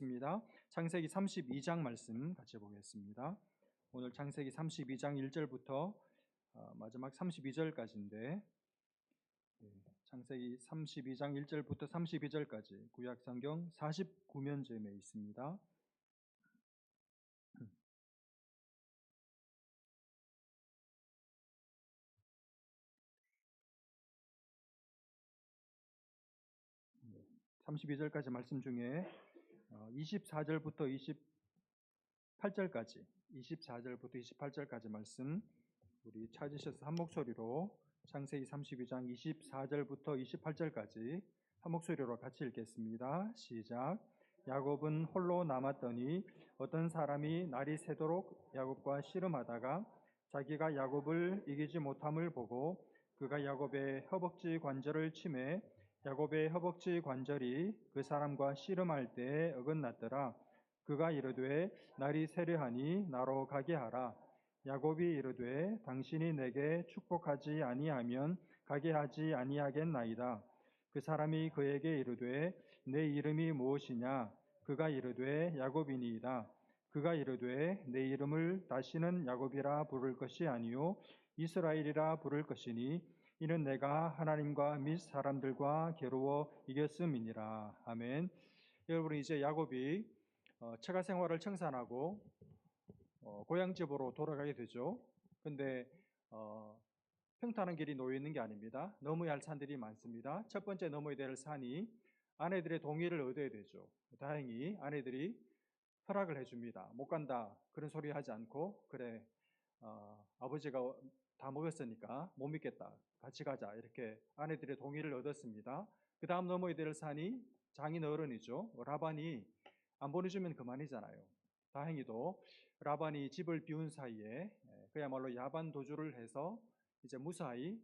하겠습니다. 창세기 32장 말씀 같이 보겠습니다. 오늘 창세기 32장 1절부터 마지막 32절까지인데 창세기 32장 1절부터 32절까지 구약성경 49면점에 있습니다. 네, 32절까지 말씀 중에 24절부터 28절까지 24절부터 28절까지 말씀 우리 찾으셔서 한 목소리로 창세기 32장 24절부터 28절까지 한 목소리로 같이 읽겠습니다. 시작. 야곱은 홀로 남았더니 어떤 사람이 날이 새도록 야곱과 씨름하다가 자기가 야곱을 이기지 못함을 보고 그가 야곱의 허벅지 관절을 치매 야곱의 허벅지 관절이 그 사람과 씨름할 때에 어긋났더라. 그가 이르되 날이 새려하니 나로 가게 하라. 야곱이 이르되 당신이 내게 축복하지 아니하면 가게 하지 아니하겠나이다. 그 사람이 그에게 이르되 내 이름이 무엇이냐? 그가 이르되 야곱이니이다. 그가 이르되 내 이름을 다시는 야곱이라 부를 것이 아니요 이스라엘이라 부를 것이니 이는 내가 하나님과 및 사람들과 겨루어 이겼음이니라. 아멘. 여러분, 이제 야곱이 처가 생활을 청산하고 고향집으로 돌아가게 되죠. 근데 평탄한 길이 놓여 있는 게 아닙니다. 넘어야 할 산들이 많습니다. 첫 번째 넘어야 될 산이 아내들의 동의를 얻어야 되죠. 다행히 아내들이 허락을 해줍니다. 못 간다 그런 소리 하지 않고 그래 아버지가 다 먹었으니까 못 믿겠다 같이 가자 이렇게 아내들의 동의를 얻었습니다. 그 다음 넘어야 될 산이 장인 어른이죠. 라반이 안 보내주면 그만이잖아요. 다행히도 라반이 집을 비운 사이에 그야말로 야반 도주를 해서 이제 무사히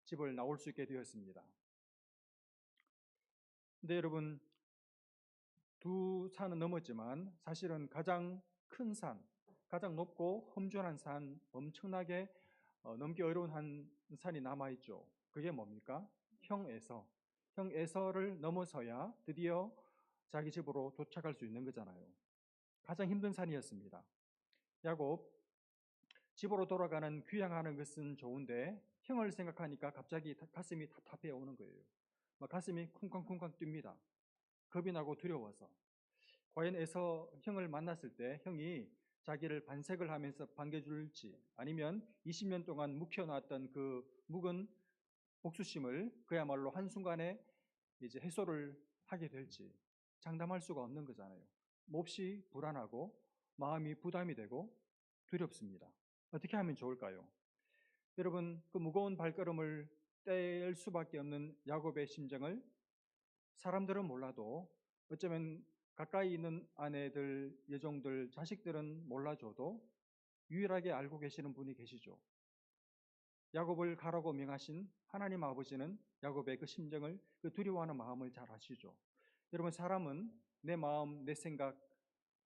집을 나올 수 있게 되었습니다. 근데 여러분, 두 산은 넘었지만 사실은 가장 큰 산, 가장 높고 험준한 산, 엄청나게 넘기 어려운 한 산이 남아있죠. 그게 뭡니까? 형 에서를 넘어서야 드디어 자기 집으로 도착할 수 있는 거잖아요. 가장 힘든 산이었습니다. 야곱, 집으로 돌아가는 귀향하는 것은 좋은데 형을 생각하니까 갑자기 가슴이 답답해 오는 거예요. 막 가슴이 쿵쾅쿵쾅 뜁니다. 겁이 나고 두려워서. 과연 에서 형을 만났을 때 형이 자기를 반색을 하면서 반겨줄지 아니면 20년 동안 묵혀놨던 그 묵은 복수심을 그야말로 한순간에 이제 해소를 하게 될지 장담할 수가 없는 거잖아요. 몹시 불안하고 마음이 부담이 되고 두렵습니다. 어떻게 하면 좋을까요? 여러분, 그 무거운 발걸음을 뗄 수밖에 없는 야곱의 심정을 사람들은 몰라도 어쩌면 가까이 있는 아내들, 여종들, 자식들은 몰라줘도 유일하게 알고 계시는 분이 계시죠. 야곱을 가라고 명하신 하나님 아버지는 야곱의 그 심정을, 그 두려워하는 마음을 잘 아시죠. 여러분, 사람은 내 마음, 내 생각,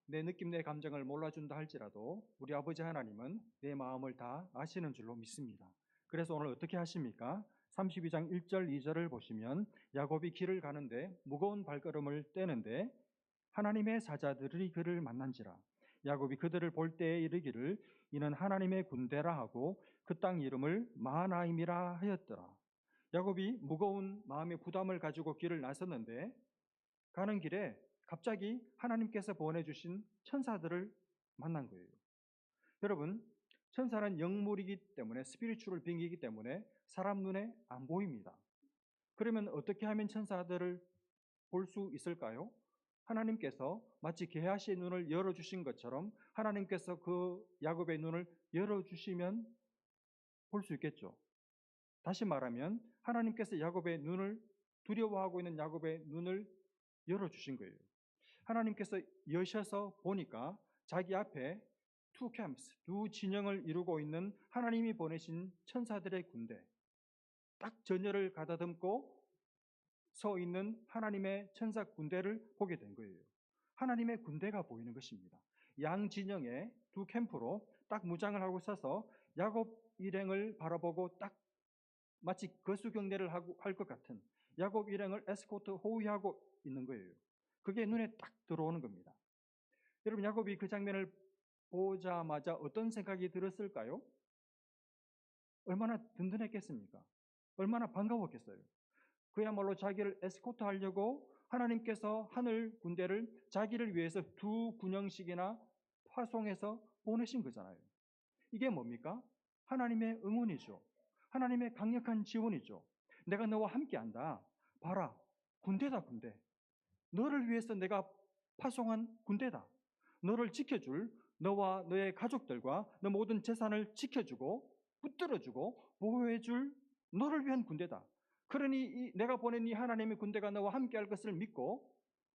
내 느낌, 내 감정을 몰라준다 할지라도 우리 아버지 하나님은 내 마음을 다 아시는 줄로 믿습니다. 그래서 오늘 어떻게 하십니까? 32장 1절 2절을 보시면 야곱이 길을 가는데 무거운 발걸음을 떼는데 하나님의 사자들이 그를 만난지라. 야곱이 그들을 볼 때에 이르기를 이는 하나님의 군대라 하고 그 땅 이름을 마하나임이라 하였더라. 야곱이 무거운 마음의 부담을 가지고 길을 나섰는데 가는 길에 갑자기 하나님께서 보내주신 천사들을 만난 거예요. 여러분, 천사는 영물이기 때문에 스피리추얼 빙이기 때문에 사람 눈에 안 보입니다. 그러면 어떻게 하면 천사들을 볼 수 있을까요? 하나님께서 마치 게하시의 눈을 열어주신 것처럼 하나님께서 그 야곱의 눈을 열어주시면 볼 수 있겠죠. 다시 말하면 하나님께서 야곱의 눈을, 두려워하고 있는 야곱의 눈을 열어주신 거예요. 하나님께서 여셔서 보니까 자기 앞에 두 캠프스, 두 진영을 이루고 있는 하나님이 보내신 천사들의 군대, 딱 전열을 가다듬고 서 있는 하나님의 천사 군대를 보게 된 거예요. 하나님의 군대가 보이는 것입니다. 양 진영의 두 캠프로 딱 무장을 하고 서서 야곱 일행을 바라보고 딱 마치 거수경례를 할 것 같은 야곱 일행을 에스코트 호위하고 있는 거예요. 그게 눈에 딱 들어오는 겁니다. 여러분, 야곱이 그 장면을 보자마자 어떤 생각이 들었을까요? 얼마나 든든했겠습니까? 얼마나 반가웠겠어요? 그야말로 자기를 에스코트 하려고 하나님께서 하늘 군대를 자기를 위해서 2군영씩이나 파송해서 보내신 거잖아요. 이게 뭡니까? 하나님의 응원이죠. 하나님의 강력한 지원이죠. 내가 너와 함께한다. 봐라, 군대다, 군대. 너를 위해서 내가 파송한 군대다. 너를 지켜줄, 너와 너의 가족들과 너 모든 재산을 지켜주고 붙들어주고 보호해줄 너를 위한 군대다. 그러니 내가 보낸 이 하나님의 군대가 너와 함께할 것을 믿고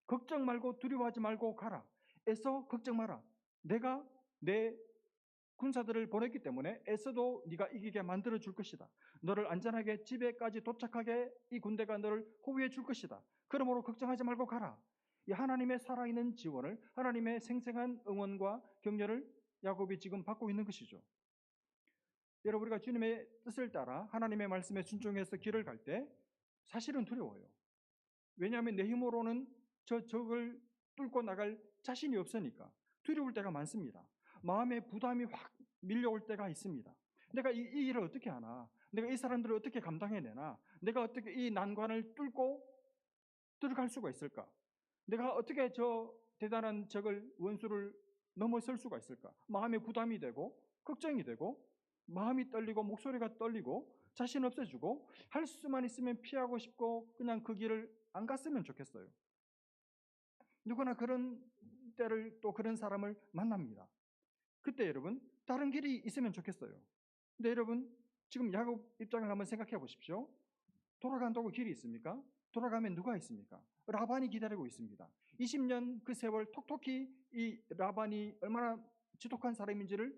걱정 말고 두려워하지 말고 가라. 애써 걱정 마라. 내가 내 군사들을 보냈기 때문에 애써도 네가 이기게 만들어 줄 것이다. 너를 안전하게 집에까지 도착하게 이 군대가 너를 호위해 줄 것이다. 그러므로 걱정하지 말고 가라. 이 하나님의 살아있는 지원을, 하나님의 생생한 응원과 격려를 야곱이 지금 받고 있는 것이죠. 여러분, 우리가 주님의 뜻을 따라 하나님의 말씀에 순종해서 길을 갈 때 사실은 두려워요. 왜냐하면 내 힘으로는 저 적을 뚫고 나갈 자신이 없으니까 두려울 때가 많습니다. 마음의 부담이 확 밀려올 때가 있습니다. 내가 이 일을 어떻게 하나? 내가 이 사람들을 어떻게 감당해내나? 내가 어떻게 이 난관을 뚫고 들어갈 수가 있을까? 내가 어떻게 저 대단한 적을, 원수를 넘어설 수가 있을까? 마음의 부담이 되고 걱정이 되고 마음이 떨리고 목소리가 떨리고 자신 없어지고 할 수만 있으면 피하고 싶고 그냥 그 길을 안 갔으면 좋겠어요. 누구나 그런 때를, 또 그런 사람을 만납니다. 그때 여러분, 다른 길이 있으면 좋겠어요. 근데 여러분, 지금 야곱 입장을 한번 생각해 보십시오. 돌아간다고 길이 있습니까? 돌아가면 누가 있습니까? 라반이 기다리고 있습니다. 20년 그 세월 톡톡히 이 라반이 얼마나 지독한 사람인지를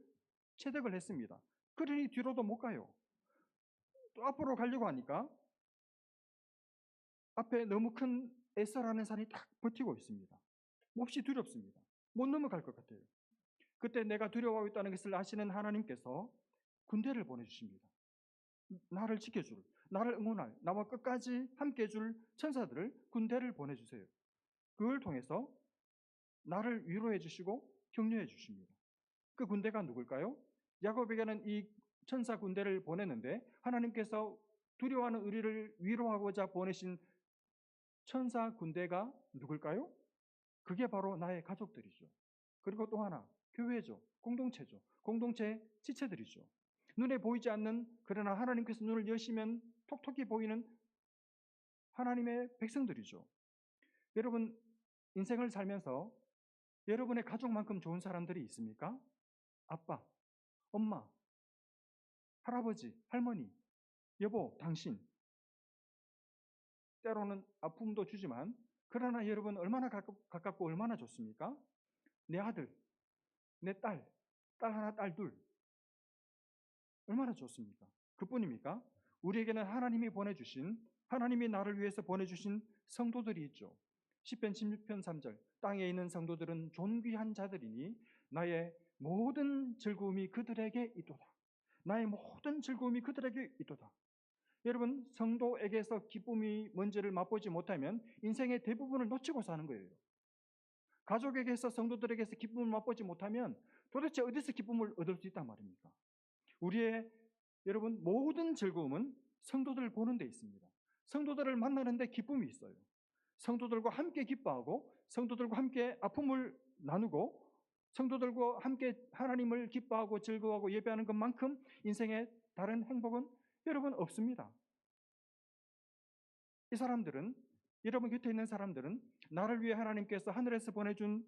체득을 했습니다. 그러니 뒤로도 못 가요. 또 앞으로 가려고 하니까 앞에 너무 큰 에서라는 산이 딱 버티고 있습니다. 몹시 두렵습니다. 못 넘어갈 것 같아요. 그때 내가 두려워하고 있다는 것을 아시는 하나님께서 군대를 보내주십니다. 나를 지켜줄, 나를 응원할, 나와 끝까지 함께 해줄 천사들을, 군대를 보내주세요. 그걸 통해서 나를 위로해 주시고 격려해 주십니다. 그 군대가 누굴까요? 야곱에게는 이 천사 군대를 보냈는데 하나님께서 두려워하는 우리를 위로하고자 보내신 천사 군대가 누굴까요? 그게 바로 나의 가족들이죠. 그리고 또 하나, 교회죠. 공동체죠. 공동체 지체들이죠. 눈에 보이지 않는, 그러나 하나님께서 눈을 여시면 톡톡히 보이는 하나님의 백성들이죠. 여러분, 인생을 살면서 여러분의 가족만큼 좋은 사람들이 있습니까? 아빠, 엄마, 할아버지, 할머니, 여보, 당신. 때로는 아픔도 주지만, 그러나 여러분 얼마나 가깝고 얼마나 좋습니까? 내 아들, 내 딸, 딸 하나, 딸 둘. 얼마나 좋습니까? 그뿐입니까? 우리에게는 하나님이 보내주신, 하나님이 나를 위해서 보내주신 성도들이 있죠. 시편 16편 3절, 땅에 있는 성도들은 존귀한 자들이니 나의 모든 즐거움이 그들에게 있도다. 나의 모든 즐거움이 그들에게 있도다. 여러분, 성도에게서 기쁨이 뭔지를 맛보지 못하면 인생의 대부분을 놓치고 사는 거예요. 가족에게서, 성도들에게서 기쁨을 맛보지 못하면 도대체 어디서 기쁨을 얻을 수 있단 말입니까? 우리의 여러분 모든 즐거움은 성도들을 보는 데 있습니다. 성도들을 만나는 데 기쁨이 있어요. 성도들과 함께 기뻐하고 성도들과 함께 아픔을 나누고 성도들과 함께 하나님을 기뻐하고 즐거워하고 예배하는 것만큼 인생의 다른 행복은 여러분 없습니다. 이 사람들은, 여러분 곁에 있는 사람들은 나를 위해 하나님께서 하늘에서 보내준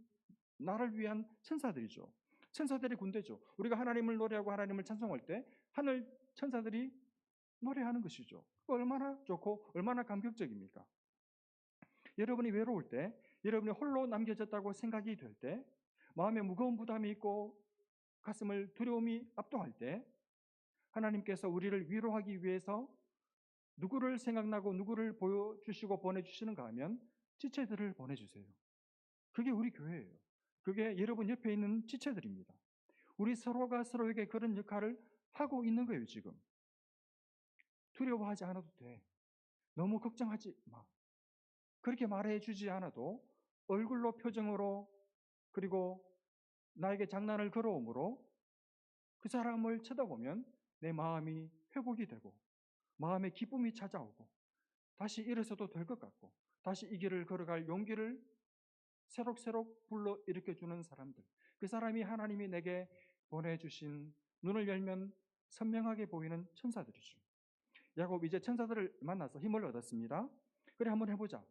나를 위한 천사들이죠. 천사들의 군대죠. 우리가 하나님을 노래하고 하나님을 찬송할 때 하늘 천사들이 노래하는 것이죠. 얼마나 좋고 얼마나 감격적입니까? 여러분이 외로울 때, 여러분이 홀로 남겨졌다고 생각이 될 때, 마음에 무거운 부담이 있고 가슴을 두려움이 압도할 때 하나님께서 우리를 위로하기 위해서 누구를 생각나고 누구를 보여주시고 보내주시는가 하면 지체들을 보내주세요. 그게 우리 교회예요. 그게 여러분 옆에 있는 지체들입니다. 우리 서로가 서로에게 그런 역할을 하고 있는 거예요. 지금 두려워하지 않아도 돼. 너무 걱정하지 마. 그렇게 말해 주지 않아도 얼굴로 표정으로 그리고 나에게 장난을 걸어오므로 그 사람을 쳐다보면 내 마음이 회복이 되고 마음의 기쁨이 찾아오고 다시 일어서도 될 것 같고 다시 이 길을 걸어갈 용기를 새록새록 불러 일으켜주는 사람들, 그 사람이 하나님이 내게 보내주신 눈을 열면 선명하게 보이는 천사들이죠. 야곱 이제 천사들을 만나서 힘을 얻었습니다. 그래 한번 해보자.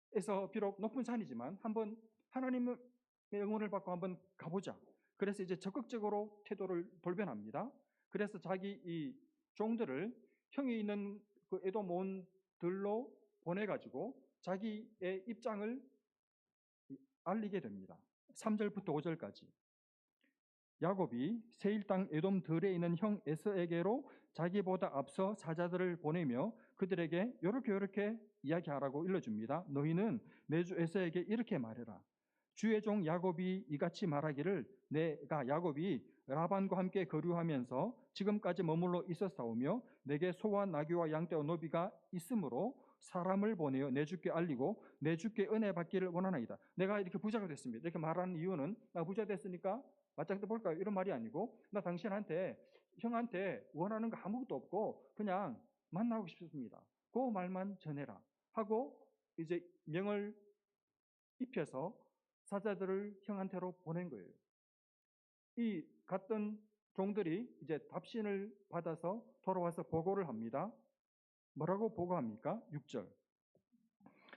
그래서 비록 높은 산이지만 한번 하나님의 응원을 받고 한번 가보자. 그래서 이제 적극적으로 태도를 돌변합니다. 그래서 자기 이 종들을 형이 있는 그 에돔 온들로 보내가지고 자기의 입장을 알리게 됩니다. 3절부터 5절까지 야곱이 세일 땅 에돔 들에 있는 형 에서에게로 자기보다 앞서 사자들을 보내며 그들에게 요렇게 이야기하라고 일러줍니다. 너희는 내 주 에서에게 이렇게 말해라. 주의 종 야곱이 이같이 말하기를 내가 야곱이 라반과 함께 거류하면서 지금까지 머물러 있었사오며 내게 소와 나귀와 양떼와 노비가 있으므로 사람을 보내어 내 주께 알리고 내 주께 은혜 받기를 원하나이다. 내가 이렇게 부자가 됐습니다. 이렇게 말하는 이유는 나 부자 됐으니까 맞짱 볼까요? 이런 말이 아니고 나 당신한테 형한테 원하는 거 아무것도 없고 그냥 만나고 싶습니다. 그 말만 전해라 하고 이제 명을 입혀서 사자들을 형한테로 보낸 거예요. 이 갔던 종들이 이제 답신을 받아서 돌아와서 보고를 합니다. 뭐라고 보고합니까? 6절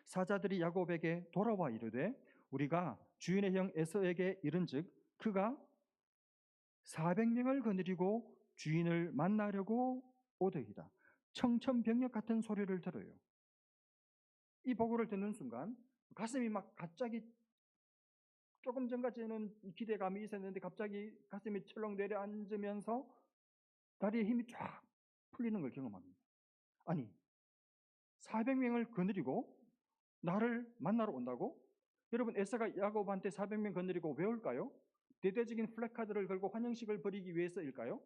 사자들이 야곱에게 돌아와 이르되 우리가 주인의 형 에서에게 이른즉 그가 400명을 거느리고 주인을 만나려고 오더이다. 청천벽력 같은 소리를 들어요. 이 보고를 듣는 순간 가슴이 막 갑자기 조금 전까지는 기대감이 있었는데 갑자기 가슴이 철렁 내려앉으면서 다리에 힘이 쫙 풀리는 걸 경험합니다. 아니 400명을 거느리고 나를 만나러 온다고? 여러분 에서가 야곱한테 400명 거느리고 왜 올까요? 대대적인 플래카드를 걸고 환영식을 벌이기 위해서일까요?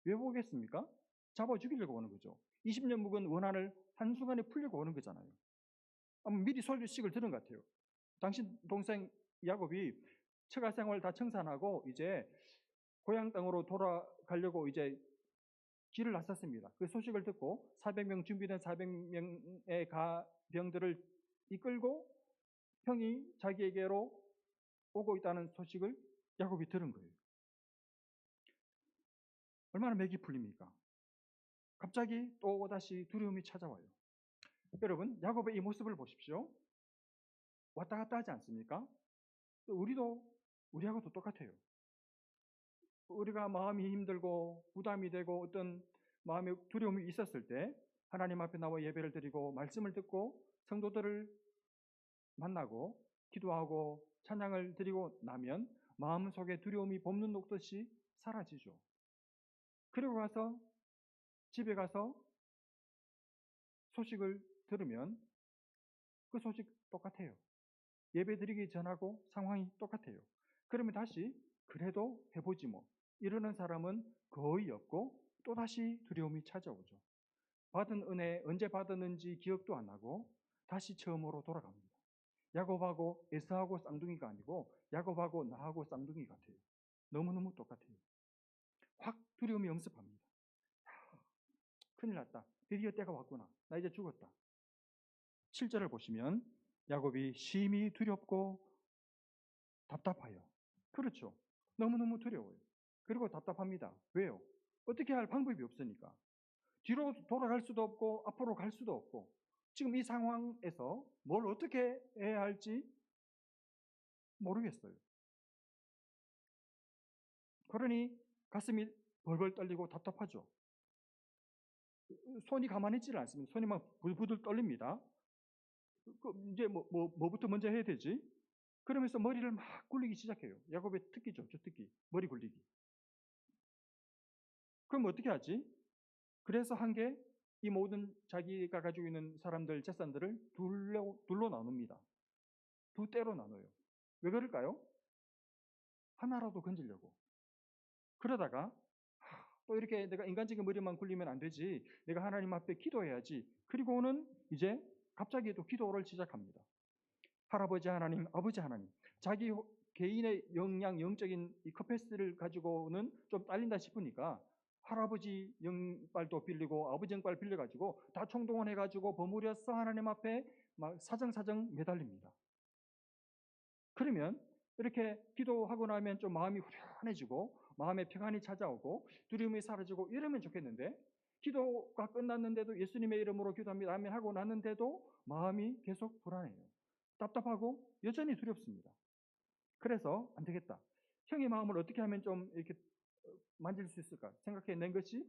왜 오겠습니까? 잡아 죽이려고 오는 거죠. 20년 묵은 원한을 한순간에 풀려고 오는 거잖아요. 미리 소식을 들은 것 같아요. 당신 동생 야곱이 처가 생활 다 청산하고 이제 고향 땅으로 돌아가려고 이제 길을 나섰습니다. 그 소식을 듣고 400명 준비된 400명의 가병들을 이끌고 형이 자기에게로 오고 있다는 소식을 야곱이 들은 거예요. 얼마나 맥이 풀립니까? 갑자기 또 다시 두려움이 찾아와요. 여러분 야곱의 이 모습을 보십시오. 왔다 갔다 하지 않습니까? 우리하고도 똑같아요. 우리가 마음이 힘들고 부담이 되고 어떤 마음의 두려움이 있었을 때 하나님 앞에 나와 예배를 드리고 말씀을 듣고 성도들을 만나고 기도하고 찬양을 드리고 나면 마음속에 두려움이 봄눈 녹듯이 사라지죠. 그리고 가서 집에 가서 소식을 들으면 그 소식 똑같아요. 예배 드리기 전하고 상황이 똑같아요. 그러면 다시 그래도 해보지 뭐 이러는 사람은 거의 없고 또다시 두려움이 찾아오죠. 받은 은혜 언제 받았는지 기억도 안 나고 다시 처음으로 돌아갑니다. 야곱하고 에서하고 쌍둥이가 아니고 야곱하고 나하고 쌍둥이 같아요. 너무너무 똑같아요. 확 두려움이 엄습합니다. 큰일 났다. 드디어 때가 왔구나. 나 이제 죽었다. 7절을 보시면 야곱이 심히 두렵고 답답하여. 그렇죠. 너무너무 두려워요. 그리고 답답합니다. 왜요? 어떻게 할 방법이 없으니까. 뒤로 돌아갈 수도 없고 앞으로 갈 수도 없고 지금 이 상황에서 뭘 어떻게 해야 할지 모르겠어요. 그러니 가슴이 벌벌 떨리고 답답하죠. 손이 가만히 있지를 않습니다. 손이 막 부들부들 떨립니다. 이제 뭐부터 먼저 해야 되지? 그러면서 머리를 막 굴리기 시작해요. 야곱의 특기죠. 저 특기. 머리 굴리기. 그럼 어떻게 하지? 그래서 한 게 이 모든 자기가 가지고 있는 사람들, 재산들을 둘로 나눕니다. 두 때로 나눠요. 왜 그럴까요? 하나라도 건지려고. 그러다가 또 이렇게 내가 인간적인 머리만 굴리면 안 되지. 내가 하나님 앞에 기도해야지. 그리고는 이제 갑자기 또 기도를 시작합니다. 할아버지 하나님, 아버지 하나님. 자기 개인의 영적인 이 커패시티를 가지고는 좀 딸린다 싶으니까 할아버지 영빨도 빌리고 아버지 영빨 빌려가지고 다 총동원해가지고 버무려서 하나님 앞에 막 사정사정 매달립니다. 그러면 이렇게 기도하고 나면 좀 마음이 후련해지고 마음의 평안이 찾아오고 두려움이 사라지고 이러면 좋겠는데, 기도가 끝났는데도 예수님의 이름으로 기도합니다 아멘 하고 났는데도 마음이 계속 불안해요. 답답하고 여전히 두렵습니다. 그래서 안 되겠다. 형의 마음을 어떻게 하면 좀 이렇게 만질 수 있을까 생각해낸 것이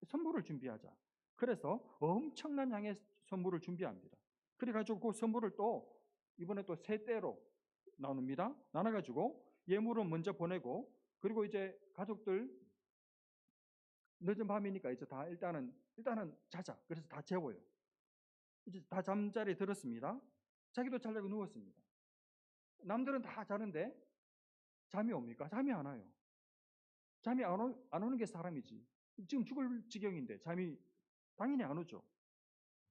선물을 준비하자. 그래서 엄청난 양의 선물을 준비합니다. 그래가지고 그 선물을 또 이번에 또 세 대로 나눕니다. 나눠가지고 예물은 먼저 보내고, 그리고 이제 가족들 늦은 밤이니까 이제 다 일단은 자자. 그래서 다 재워요. 이제 다 잠자리에 들었습니다. 자기도 자려고 누웠습니다. 남들은 다 자는데 잠이 옵니까? 잠이 안 와요. 잠이 안 오는 게 사람이지. 지금 죽을 지경인데 잠이 당연히 안 오죠.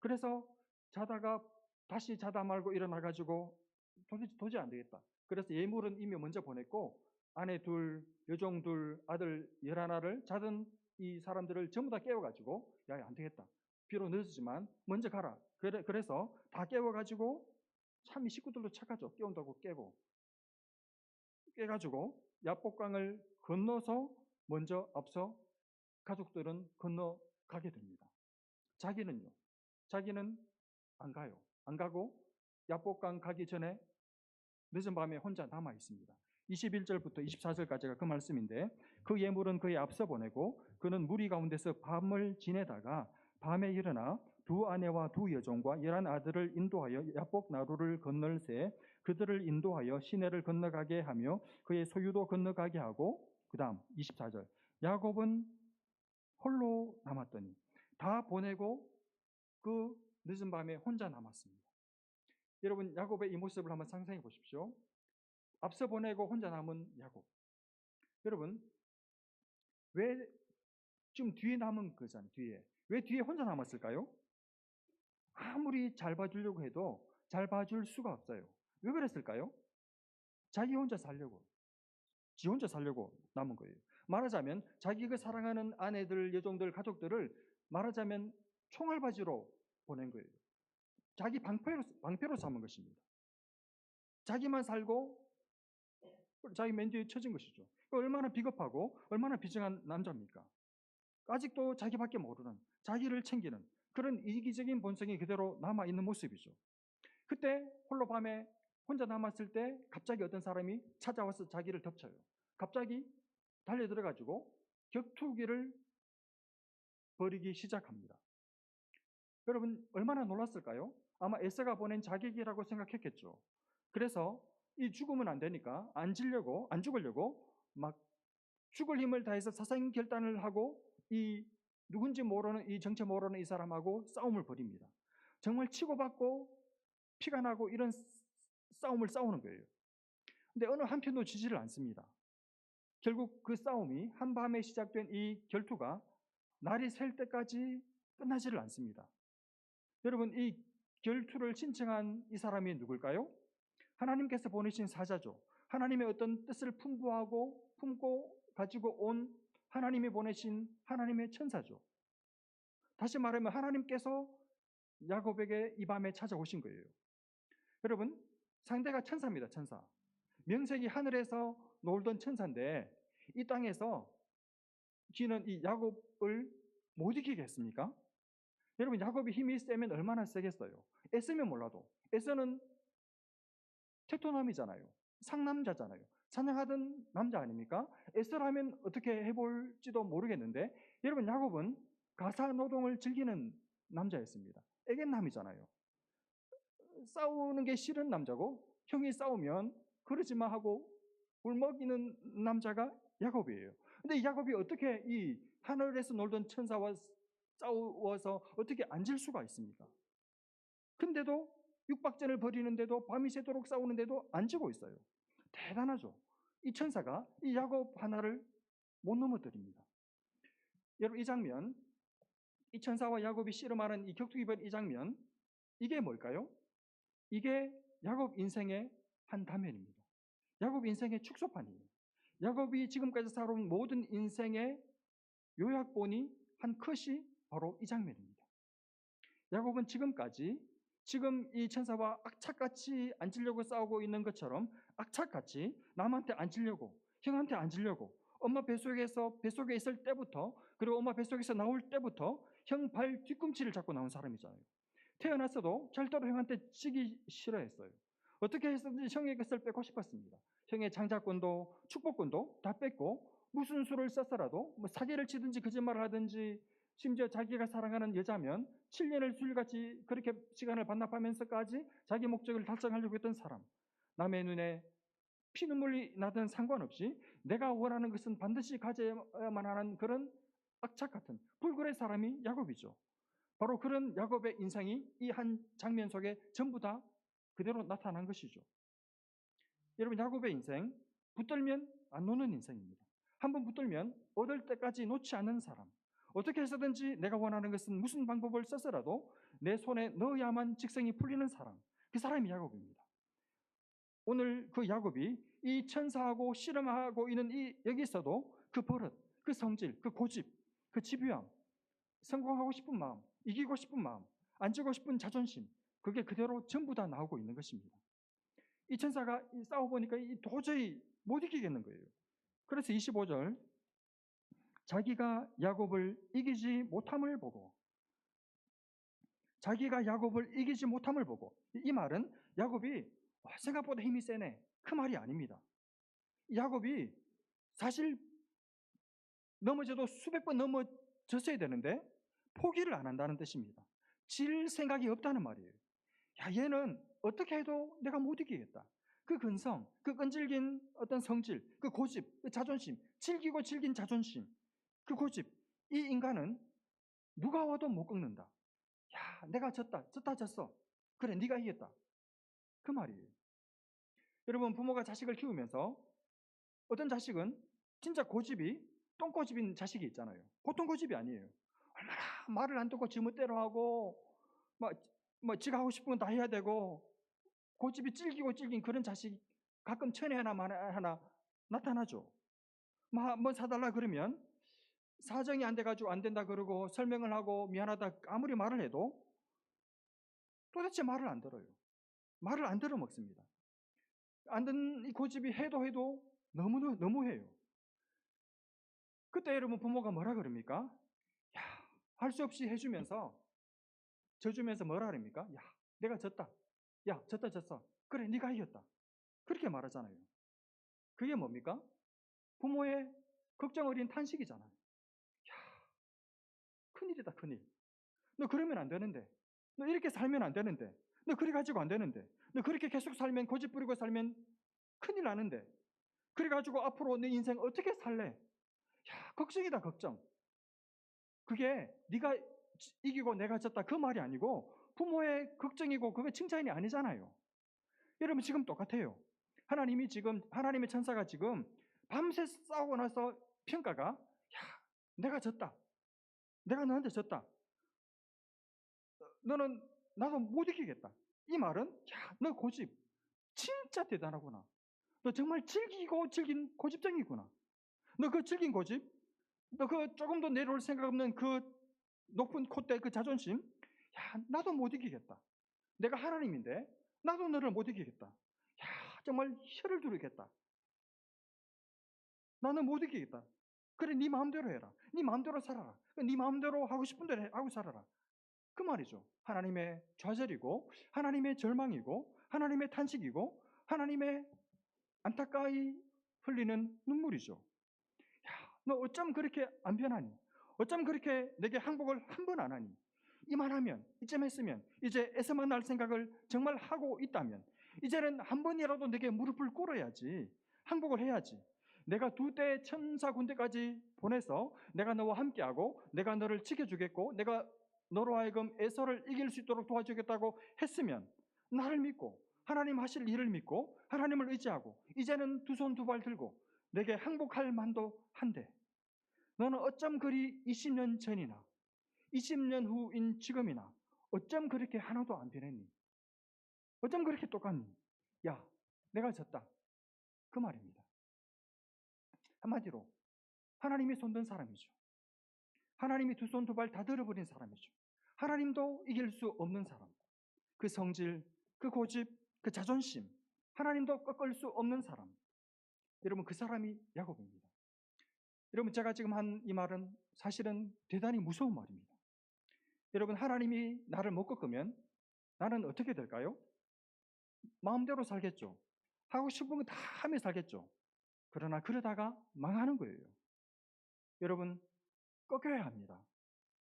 그래서 자다가 다시 자다 말고 일어나가지고 도저히 안 되겠다. 그래서 예물은 이미 먼저 보냈고 아내 둘, 여종 둘, 아들 11을 자던 이 사람들을 전부 다 깨워가지고 야, 안 되겠다. 비록 늦었지만 먼저 가라. 그래서 다 깨워가지고, 참 이 식구들도 착하죠. 깨운다고 깨가지고 야복강을 건너서 먼저 앞서 가족들은 건너가게 됩니다. 자기는 안 가요. 안 가고 야복강 가기 전에 늦은 밤에 혼자 남아 있습니다. 21절부터 24절까지가 그 말씀인데, 그 예물은 그에 앞서 보내고 그는 무리 가운데서 밤을 지내다가 밤에 일어나 두 아내와 두 여종과 11아들을 인도하여 야복 나루를 건널새 그들을 인도하여 시내를 건너가게 하며 그의 소유도 건너가게 하고, 그 다음 24절, 야곱은 홀로 남았더니, 다 보내고 그 늦은 밤에 혼자 남았습니다. 여러분, 야곱의 이 모습을 한번 상상해 보십시오. 앞서 보내고 혼자 남은 야곱. 여러분, 왜 지금 뒤에 남은 거잖아요. 왜 뒤에 혼자 남았을까요? 아무리 잘 봐주려고 해도 잘 봐줄 수가 없어요. 왜 그랬을까요? 지 혼자 살려고 남은 거예요. 말하자면 자기 그 사랑하는 아내들, 여종들, 가족들을 말하자면 총알바지로 보낸 거예요. 자기 방패로 삼은 것입니다. 자기만 살고 자기 맨 뒤에 처진 것이죠. 얼마나 비겁하고 얼마나 비정한 남자입니까? 아직도 자기밖에 모르는, 자기를 챙기는 그런 이기적인 본성이 그대로 남아있는 모습이죠. 그때 홀로 밤에 혼자 남았을 때 갑자기 어떤 사람이 찾아와서 자기를 덮쳐요. 갑자기 달려들어가지고 격투기를 벌이기 시작합니다. 여러분, 얼마나 놀랐을까요? 아마 에서가 보낸 자객이라고 생각했겠죠. 그래서 이 죽으면 안 되니까 안 죽으려고 막 죽을 힘을 다해서 사생결단을 하고 이 누군지 모르는, 이 정체 모르는 이 사람하고 싸움을 벌입니다. 정말 치고받고 피가 나고 이런 싸움을 싸우는 거예요. 근데 어느 한편도 지지를 않습니다. 결국 그 싸움이 한밤에 시작된 이 결투가 날이 셀 때까지 끝나지를 않습니다. 여러분, 이 결투를 신청한 이 사람이 누굴까요? 하나님께서 보내신 사자죠. 하나님의 어떤 뜻을 품고 가지고 온 하나님이 보내신 하나님의 천사죠. 다시 말하면 하나님께서 야곱에게 이 밤에 찾아오신 거예요. 여러분, 상대가 천사입니다. 천사. 명색이 하늘에서 놀던 천사인데 이 땅에서 지는 이 야곱을 못 이기게 했습니까? 여러분, 야곱이 힘이 세면 얼마나 세겠어요? 에서면 몰라도, 에서는 테토남이잖아요. 상남자잖아요. 사냥하던 남자 아닙니까? 에서라면 어떻게 해볼지도 모르겠는데, 여러분, 야곱은 가사 노동을 즐기는 남자였습니다. 애견남이잖아요. 싸우는 게 싫은 남자고, 형이 싸우면 그러지 마 하고 울먹이는 남자가 야곱이에요. 근데 이 야곱이 어떻게 이 하늘에서 놀던 천사와 싸워서 어떻게 앉을 수가 있습니까? 근데도 육박전을 벌이는데도 밤이 새도록 싸우는데도 안 지고 있어요. 대단하죠. 이 천사가 이 야곱 하나를 못 넘어뜨립니다. 여러분, 이 장면, 이 천사와 야곱이 씨름하는 이 격투기 벌 이 장면, 이게 뭘까요? 이게 야곱 인생의 한 단면입니다. 야곱 인생의 축소판이에요. 야곱이 지금까지 살아온 모든 인생의 요약본이 한 컷이 바로 이 장면입니다. 야곱은 지금까지 지금 이 천사와 악착같이 앉으려고 싸우고 있는 것처럼 악착같이 남한테 앉으려고, 형한테 앉으려고, 엄마 뱃속에 있을 때부터, 그리고 엄마 뱃속에서 나올 때부터 형 발 뒤꿈치를 잡고 나온 사람이잖아요. 태어났어도 절대로 형한테 지기 싫어했어요. 어떻게 해서든지 형의 것을 뺏고 싶었습니다. 형의 장자권도 축복권도 다 뺏고, 무슨 수를 썼더라도 뭐 사기를 치든지 거짓말을 하든지, 심지어 자기가 사랑하는 여자면 7년을 술같이 그렇게 시간을 반납하면서까지 자기 목적을 달성하려고 했던 사람, 남의 눈에 피눈물이 나든 상관없이 내가 원하는 것은 반드시 가져야만 하는 그런 악착 같은 불굴의 사람이 야곱이죠. 바로 그런 야곱의 인생이 이 한 장면 속에 전부 다 그대로 나타난 것이죠. 여러분, 야곱의 인생, 붙들면 안 놓는 인생입니다. 한번 붙들면 얻을 때까지 놓지 않는 사람, 어떻게 해서든지 내가 원하는 것은 무슨 방법을 써서라도 내 손에 넣어야만 직성이 풀리는 사람, 그 사람이 야곱입니다. 오늘 그 야곱이 이 천사하고 씨름하고 있는 여기서도 그 버릇, 그 성질, 그 고집, 그 집요함, 성공하고 싶은 마음, 이기고 싶은 마음, 안 지고 싶은 자존심, 그게 그대로 전부 다 나오고 있는 것입니다. 이 천사가 싸워보니까 도저히 못 이기겠는 거예요. 그래서 25절, 자기가 야곱을 이기지 못함을 보고, 이 말은 야곱이 생각보다 힘이 세네, 그 말이 아닙니다. 야곱이 사실 넘어져도 수백 번 넘어졌어야 되는데 포기를 안 한다는 뜻입니다. 질 생각이 없다는 말이에요. 얘는 어떻게 해도 내가 못 이기겠다. 그 근성, 그 끈질긴 어떤 성질, 그 고집, 그 자존심, 질기고 질긴 자존심, 그 고집, 이 인간은 누가 와도 못 꺾는다. 내가 졌다. 그래, 네가 이겼다. 그 말이에요. 여러분, 부모가 자식을 키우면서 어떤 자식은 진짜 고집이 똥고집인 자식이 있잖아요. 보통 고집이 아니에요. 얼마나 말을 안 듣고 지멋대로 하고 지가 하고 싶은 건 다 해야 되고, 고집이 질기고 질긴 그런 자식 가끔 천에 하나 나타나죠. 뭐 사달라 그러면 사정이 안 돼가지고 안 된다 그러고 설명을 하고 미안하다 아무리 말을 해도 도대체 말을 안 들어요. 말을 안 들어 먹습니다. 안 듣는 이 고집이 해도 너무 해요. 그때 여러분, 부모가 뭐라 그럽니까? 할 수 없이 해주면서 져주면서 뭐라 그럽니까? 내가 졌다. 졌어. 그래, 네가 이겼다. 그렇게 말하잖아요. 그게 뭡니까? 부모의 걱정 어린 탄식이잖아요. 큰일이다, 큰일. 너 그러면 안 되는데, 너 이렇게 살면 안 되는데, 너 그래 가지고 안 되는데, 너 그렇게 계속 살면, 고집 부리고 살면 큰일 나는데, 그래 가지고 앞으로 내 인생 어떻게 살래? 걱정이다, 걱정. 그게 네가 이기고 내가 졌다 그 말이 아니고 부모의 걱정이고, 그게 칭찬이 아니잖아요. 여러분, 지금 똑같아요. 하나님의 천사가 지금 밤새 싸우고 나서 평가가, 내가 졌다. 내가 너한테 졌다. 너는 나도 못 이기겠다. 이 말은, 너 고집 진짜 대단하구나. 너 정말 질기고 질긴 고집쟁이구나. 너 그 질긴 고집, 너 그 조금도 내려올 생각 없는 그 높은 콧대, 그 자존심, 나도 못 이기겠다. 내가 하나님인데 나도 너를 못 이기겠다. 정말 혀를 두르겠다. 나는 못 이기겠다. 그래, 네 마음대로 해라. 네 마음대로 살아라. 네 마음대로 하고 싶은 대로 하고 살아라. 그 말이죠. 하나님의 좌절이고, 하나님의 절망이고, 하나님의 탄식이고, 하나님의 안타까이 흘리는 눈물이죠. 너 어쩜 그렇게 안 변하니? 어쩜 그렇게 내게 항복을 한 번 안 하니? 이만하면, 이쯤 했으면, 이제 애서만 날 생각을 정말 하고 있다면, 이제는 한 번이라도 내게 무릎을 꿇어야지, 항복을 해야지. 내가 2대 천사 군대까지 보내서 내가 너와 함께하고 내가 너를 지켜주겠고 내가 너로 하여금 에서를 이길 수 있도록 도와주겠다고 했으면, 나를 믿고 하나님 하실 일을 믿고 하나님을 의지하고 이제는 2손 2발 들고 내게 항복할 만도 한데, 너는 어쩜 그리 20년 전이나 20년 후인 지금이나 어쩜 그렇게 하나도 안 변했니? 어쩜 그렇게 똑같니? 야, 내가 졌다. 그 말입니다. 한마디로 하나님이 손든 사람이죠. 하나님이 두 손 두 발 다 들어버린 사람이죠. 하나님도 이길 수 없는 사람. 그 성질, 그 고집, 그 자존심, 하나님도 꺾을 수 없는 사람. 여러분, 그 사람이 야곱입니다. 여러분, 제가 지금 한 이 말은 사실은 대단히 무서운 말입니다. 여러분, 하나님이 나를 못 꺾으면 나는 어떻게 될까요? 마음대로 살겠죠. 하고 싶은 거 다 하며 살겠죠. 그러나 그러다가 망하는 거예요. 여러분, 꺾여야 합니다.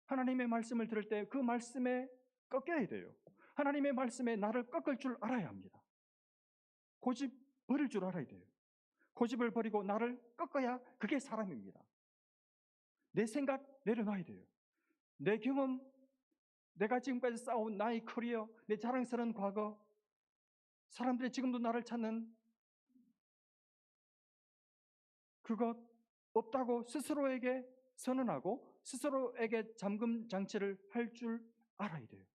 하나님의 말씀을 들을 때 그 말씀에 꺾여야 돼요. 하나님의 말씀에 나를 꺾을 줄 알아야 합니다. 고집 버릴 줄 알아야 돼요. 고집을 버리고 나를 꺾어야 그게 사람입니다. 내 생각 내려놔야 돼요. 내 경험, 내가 지금까지 쌓아온 나의 커리어, 내 자랑스러운 과거, 사람들이 지금도 나를 찾는 그것 없다고 스스로에게 선언하고 스스로에게 잠금 장치를 할 줄 알아야 돼요.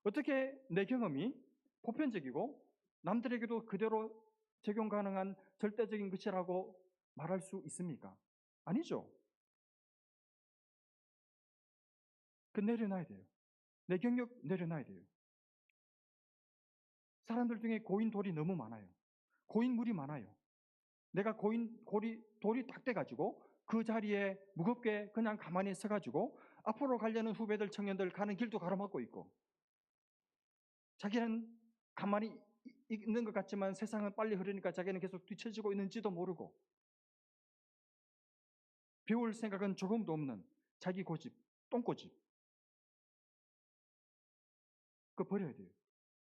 어떻게 내 경험이 보편적이고 남들에게도 그대로 적용 가능한 절대적인 것이라고 말할 수 있습니까? 아니죠. 그 내려놔야 돼요. 내 경력 내려놔야 돼요. 사람들 중에 고인 돌이 너무 많아요. 고인 물이 많아요. 내가 돌이 딱 돼가지고 그 자리에 무겁게 그냥 가만히 서가지고 앞으로 가려는 후배들, 청년들 가는 길도 가로막고 있고, 자기는 가만히 있는 것 같지만 세상은 빨리 흐르니까 자기는 계속 뒤처지고 있는지도 모르고, 배울 생각은 조금도 없는 자기 고집, 똥고집. 그거 버려야 돼요.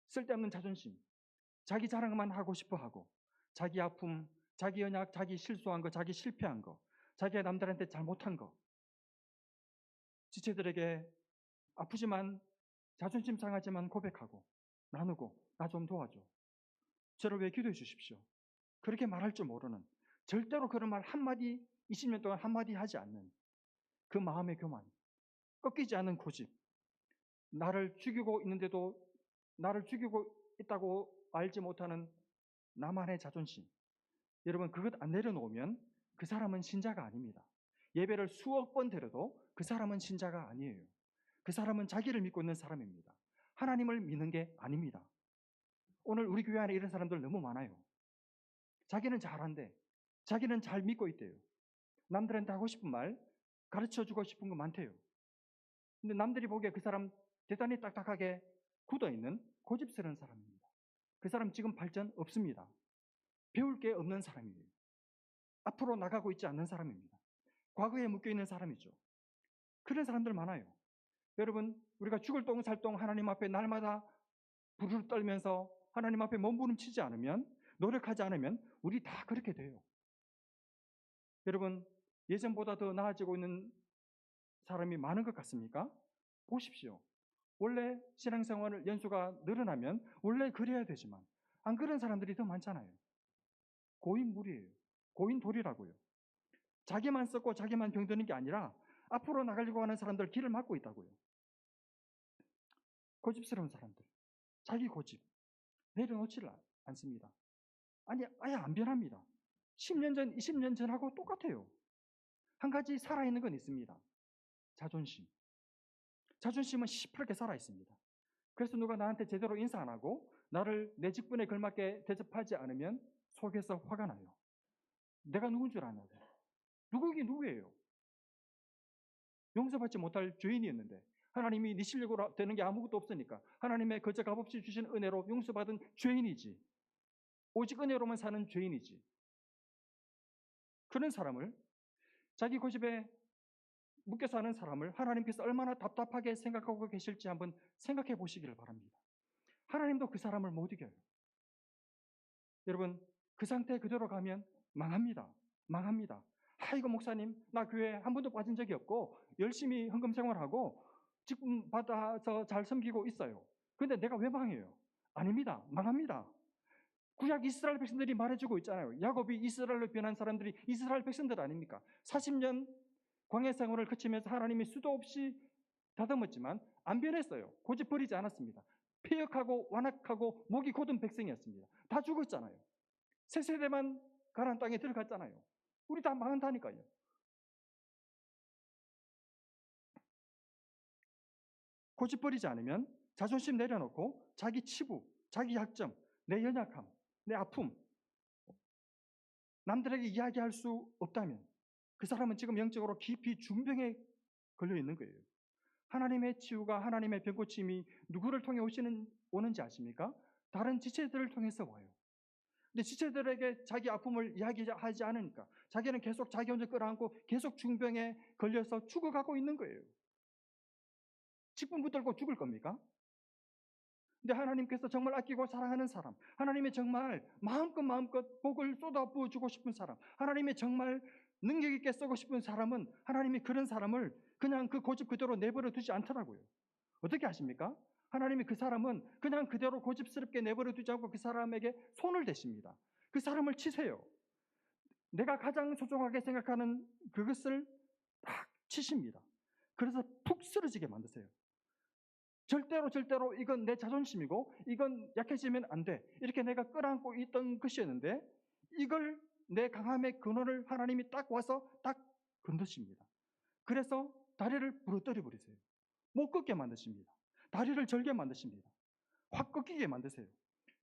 쓸데없는 자존심, 자기 자랑만 하고 싶어 하고, 자기 아픔, 자기 연약, 자기 실수한 거, 자기 실패한 거, 자기가 남들한테 잘못한 거, 지체들에게 아프지만 자존심 상하지만 고백하고 나누고, 나 좀 도와줘, 저를 왜 기도해 주십시오, 그렇게 말할 줄 모르는, 절대로 그런 말 한마디 20년 동안 한마디 하지 않는 그 마음의 교만, 꺾이지 않는 고집, 나를 죽이고 있는데도 나를 죽이고 있다고 알지 못하는 나만의 자존심. 여러분, 그것 안 내려놓으면 그 사람은 신자가 아닙니다. 예배를 수억 번 드려도 그 사람은 신자가 아니에요. 그 사람은 자기를 믿고 있는 사람입니다. 하나님을 믿는 게 아닙니다. 오늘 우리 교회 안에 이런 사람들 너무 많아요. 자기는 잘한대, 자기는 잘 믿고 있대요. 남들한테 하고 싶은 말, 가르쳐주고 싶은 거 많대요. 근데 남들이 보기에 그 사람 대단히 딱딱하게 굳어있는 고집스러운 사람입니다. 그 사람 지금 발전 없습니다. 배울 게 없는 사람이에요. 앞으로 나가고 있지 않는 사람입니다. 과거에 묶여있는 사람이죠. 그런 사람들 많아요. 여러분, 우리가 죽을 똥살똥 하나님 앞에 날마다 부르르 떨면서 하나님 앞에 몸부림치지 않으면, 노력하지 않으면 우리 다 그렇게 돼요. 여러분, 예전보다 더 나아지고 있는 사람이 많은 것 같습니까? 보십시오. 원래 신앙생활을 연수가 늘어나면 원래 그래야 되지만 안 그런 사람들이 더 많잖아요. 고인물이에요. 고인돌이라고요. 자기만 썩고 자기만 병드는 게 아니라 앞으로 나가려고 하는 사람들 길을 막고 있다고요. 고집스러운 사람들, 자기 고집 내려놓지를 않습니다. 아니, 아예 안 변합니다. 10년 전, 20년 전하고 똑같아요. 한 가지 살아있는 건 있습니다. 자존심. 자존심은 시퍼렇게 살아있습니다. 그래서 누가 나한테 제대로 인사 안 하고 나를 내 직분에 걸맞게 대접하지 않으면 속에서 화가 나요. 내가 누군 줄 아나요? 누구긴 누구예요? 용서받지 못할 죄인이었는데 하나님이 네 실력으로 되는 게 아무것도 없으니까 하나님의 거저 값없이 주신 은혜로 용서받은 죄인이지. 오직 은혜로만 사는 죄인이지. 그런 사람을, 자기 고집에 묶여 사는 사람을 하나님께서 얼마나 답답하게 생각하고 계실지 한번 생각해 보시기를 바랍니다. 하나님도 그 사람을 못 이겨요. 여러분, 그 상태 그대로 가면 망합니다. 망합니다. 아이고 목사님, 나 교회 한 번도 빠진 적이 없고 열심히 헌금 생활하고 직분 받아서 잘 섬기고 있어요. 근데 내가 왜 망해요? 아닙니다. 망합니다. 구약 이스라엘 백성들이 말해주고 있잖아요. 야곱이 이스라엘로 변한 사람들이 이스라엘 백성들 아닙니까? 40년 광야 생활을 거치면서 하나님이 수도 없이 다듬었지만 안 변했어요. 고집 버리지 않았습니다. 폐역하고 완악하고 목이 곧은 백성이었습니다. 다 죽었잖아요. 세 세대만 가나안 땅에 들어갔잖아요. 우리 다 망한다니까요. 고집버리지 않으면 자존심 내려놓고 자기 치부, 자기 약점, 내 연약함, 내 아픔, 남들에게 이야기할 수 없다면 그 사람은 지금 영적으로 깊이 중병에 걸려 있는 거예요. 하나님의 치유가, 하나님의 병고침이 누구를 통해 오는지 아십니까? 다른 지체들을 통해서 와요. 근데 지체들에게 자기 아픔을 이야기하지 않으니까 자기는 계속 자기 혼자 끌어안고 계속 중병에 걸려서 죽어가고 있는 거예요. 직분 붙들고 죽을 겁니까? 근데 하나님께서 정말 아끼고 사랑하는 사람, 하나님의 정말 마음껏 복을 쏟아부어 주고 싶은 사람, 하나님의 정말 능력 있게 쓰고 싶은 사람은 하나님이 그런 사람을 그냥 그 고집 그대로 내버려 두지 않더라고요. 어떻게 아십니까? 하나님이 그 사람은 그냥 그대로 고집스럽게 내버려 두지 않고 그 사람에게 손을 대십니다. 그 사람을 치세요. 내가 가장 소중하게 생각하는 그것을 딱 치십니다. 그래서 푹 쓰러지게 만드세요. 절대로 이건 내 자존심이고 이건 약해지면 안 돼. 이렇게 내가 끌어안고 있던 것이었는데 이걸 내 강함의 근원을 하나님이 딱 와서 딱 건드십니다. 그래서 다리를 부러뜨려 버리세요. 못 걷게 만드십니다. 다리를 절게 만드십니다. 확 꺾이게 만드세요.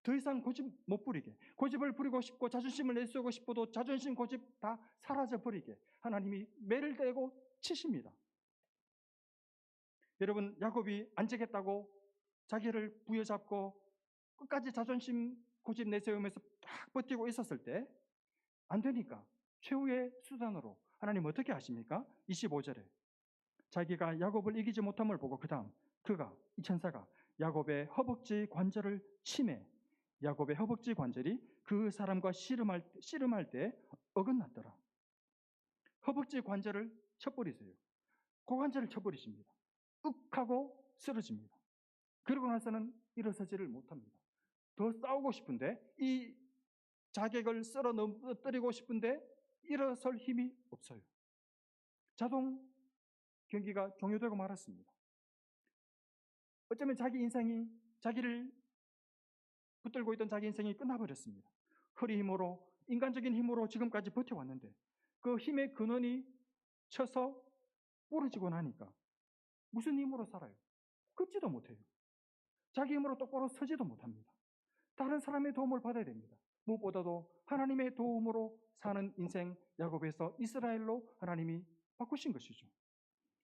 더 이상 고집 못 부리게, 고집을 부리고 싶고 자존심을 내세우고 싶어도 자존심 고집 다 사라져 버리게 하나님이 매를 대고 치십니다. 여러분, 야곱이 안 되겠다고 자기를 부여잡고 끝까지 자존심 고집 내세우면서 딱 버티고 있었을 때 안 되니까 최후의 수단으로 하나님 어떻게 하십니까? 25절에 자기가 야곱을 이기지 못함을 보고 그 다음 이 천사가 야곱의 허벅지 관절을 치매, 야곱의 허벅지 관절이 그 사람과 씨름할 때 어긋났더라. 허벅지 관절을 쳐버리세요. 고관절을 쳐버리십니다. 윽 하고 쓰러집니다. 그러고 나서는 일어서지를 못합니다. 더 싸우고 싶은데, 이 자객을 썰어 넘어뜨리고 싶은데 일어설 힘이 없어요. 자동 경기가 종료되고 말았습니다. 어쩌면 자기를 붙들고 있던 자기 인생이 끝나버렸습니다. 허리 힘으로, 인간적인 힘으로 지금까지 버텨왔는데 그 힘의 근원이 쳐서 부러지고 나니까 무슨 힘으로 살아요? 걷지도 못해요. 자기 힘으로 똑바로 서지도 못합니다. 다른 사람의 도움을 받아야 됩니다. 무엇보다도 하나님의 도움으로 사는 인생, 야곱에서 이스라엘로 하나님이 바꾸신 것이죠.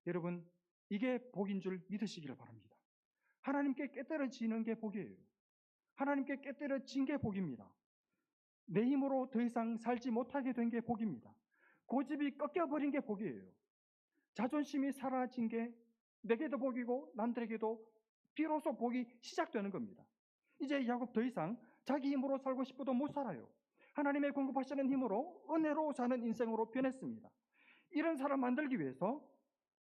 여러분, 이게 복인 줄 믿으시기를 바랍니다. 하나님께 깨뜨려지는 게 복이에요. 하나님께 깨뜨려진 게 복입니다. 내 힘으로 더 이상 살지 못하게 된 게 복입니다. 고집이 꺾여버린 게 복이에요. 자존심이 사라진 게 내게도 복이고 남들에게도 비로소 복이 시작되는 겁니다. 이제 야곱 더 이상 자기 힘으로 살고 싶어도 못 살아요. 하나님의 공급하시는 힘으로 은혜로 사는 인생으로 변했습니다. 이런 사람 만들기 위해서,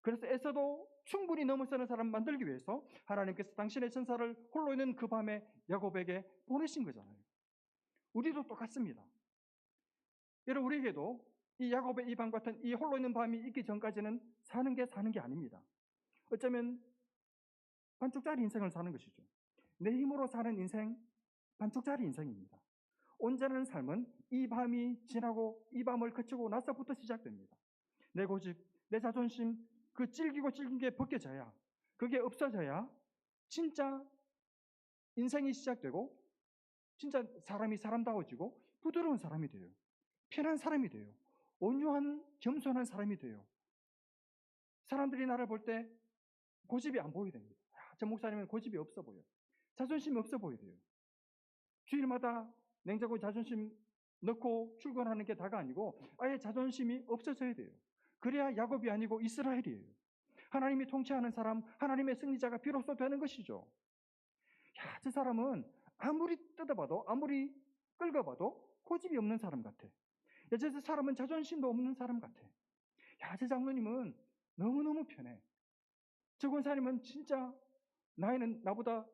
그래서 애써도 충분히 넘어서는 사람 만들기 위해서 하나님께서 당신의 천사를 홀로 있는 그 밤에 야곱에게 보내신 거잖아요. 우리도 똑같습니다. 여러분, 우리에게도 이 야곱의 이 밤 같은 이 홀로 있는 밤이 있기 전까지는 사는 게 아닙니다. 어쩌면 반쪽짜리 인생을 사는 것이죠. 내 힘으로 사는 인생, 반쪽짜리 인생입니다. 온전한 삶은 이 밤이 지나고 이 밤을 거치고 나서부터 시작됩니다. 내 고집, 내 자존심, 그 질긴 게 벗겨져야, 그게 없어져야 진짜 인생이 시작되고 진짜 사람이 사람다워지고 부드러운 사람이 돼요. 편한 사람이 돼요. 온유한 겸손한 사람이 돼요. 사람들이 나를 볼 때 고집이 안 보이게 됩니다. 저 목사님은 고집이 없어 보여. 자존심이 없어 보여야 돼요. 주일마다 냉장고에 자존심 넣고 출근하는 게 다가 아니고 아예 자존심이 없어져야 돼요. 그래야 야곱이 아니고 이스라엘이에요. 하나님이 통치하는 사람, 하나님의 승리자가 비로소 되는 것이죠. 야, 저 사람은 아무리 뜯어봐도, 아무리 긁어봐도 고집이 없는 사람 같아. 야, 저 사람은 자존심도 없는 사람 같아. 야, 저 장로님은 너무너무 편해. 저 권사님은 진짜 나이는 나보다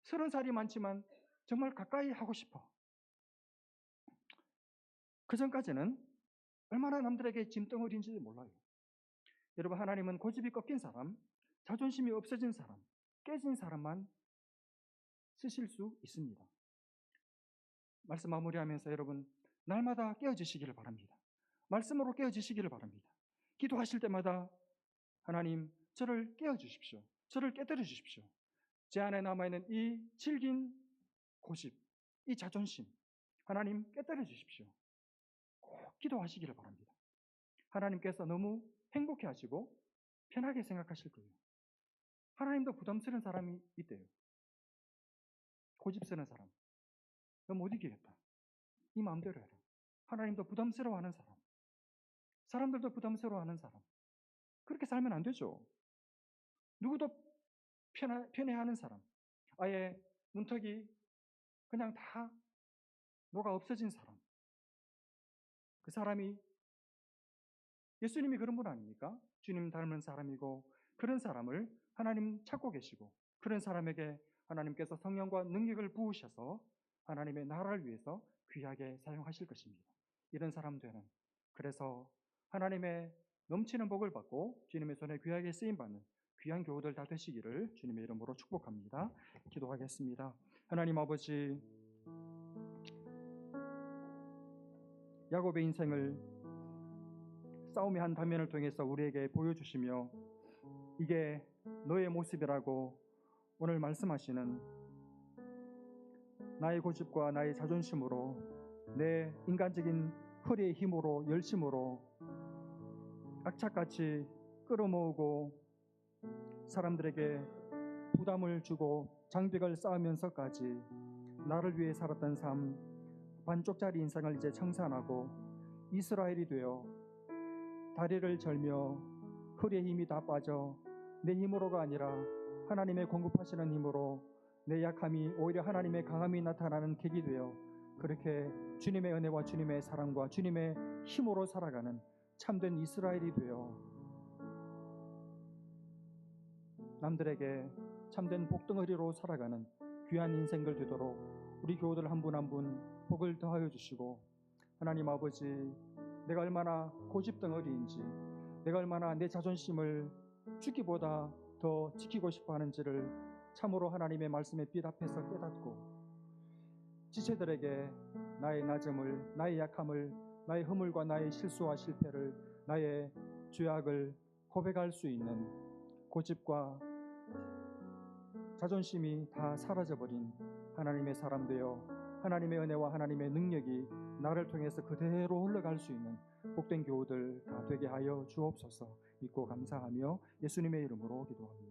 30살이 많지만 정말 가까이 하고 싶어. 그 전까지는 얼마나 남들에게 짐덩어리인지 몰라요. 여러분, 하나님은 고집이 꺾인 사람, 자존심이 없어진 사람, 깨진 사람만 쓰실 수 있습니다. 말씀 마무리하면서 여러분 날마다 깨어지시기를 바랍니다. 말씀으로 깨어지시기를 바랍니다. 기도하실 때마다 하나님 저를 깨워주십시오. 저를 깨뜨려 주십시오. 제 안에 남아있는 이 질긴 고집, 이 자존심 하나님 깨뜨려 주십시오. 꼭 기도하시기를 바랍니다. 하나님께서 너무 행복해 하시고 편하게 생각하실 거예요. 하나님도 부담스러운 사람이 있대요. 고집스러운 사람. 너 못 이기겠다. 이 마음대로 해라. 하나님도 부담스러워하는 사람. 사람들도 부담스러워하는 사람. 그렇게 살면 안 되죠. 누구도 편애하는 사람. 아예 문턱이 그냥 다 녹아 없어진 사람. 그 사람이 예수님이 그런 분 아닙니까? 주님 닮은 사람이고 그런 사람을 하나님 찾고 계시고 그런 사람에게 하나님께서 성령과 능력을 부으셔서 하나님의 나라를 위해서 귀하게 사용하실 것입니다. 이런 사람들은 그래서 하나님의 넘치는 복을 받고 주님의 손에 귀하게 쓰임받는 귀한 교우들 다 되시기를 주님의 이름으로 축복합니다. 기도하겠습니다. 하나님 아버지, 야곱의 인생을 싸움의 한 단면을 통해서 우리에게 보여주시며 이게 너의 모습이라고 오늘 말씀하시는 나의 고집과 나의 자존심으로 내 인간적인 허리의 힘으로 열심으로 악착같이 끌어모으고 사람들에게 부담을 주고 장벽을 쌓으면서까지 나를 위해 살았던 삶 반쪽짜리 인생을 이제 청산하고 이스라엘이 되어 다리를 절며 허리에 힘이 다 빠져 내 힘으로가 아니라 하나님의 공급하시는 힘으로 내 약함이 오히려 하나님의 강함이 나타나는 계기 되어 그렇게 주님의 은혜와 주님의 사랑과 주님의 힘으로 살아가는 참된 이스라엘이 되어 남들에게 참된 복덩어리로 살아가는 귀한 인생들 되도록 우리 교우들 한 분 한 분 복을 더하여 주시고 하나님 아버지, 내가 얼마나 고집덩어리인지 내가 얼마나 내 자존심을 죽기보다 더 지키고 싶어 하는지를 참으로 하나님의 말씀의 빛 앞에서 깨닫고 지체들에게 나의 낮음을, 나의 약함을, 나의 허물과 나의 실수와 실패를, 나의 죄악을 고백할 수 있는 고집과 자존심이 다 사라져버린 하나님의 사람 되어 하나님의 은혜와 하나님의 능력이 나를 통해서 그대로 흘러갈 수 있는 복된 교우들 다 되게 하여 주옵소서. 믿고 감사하며 예수님의 이름으로 기도합니다.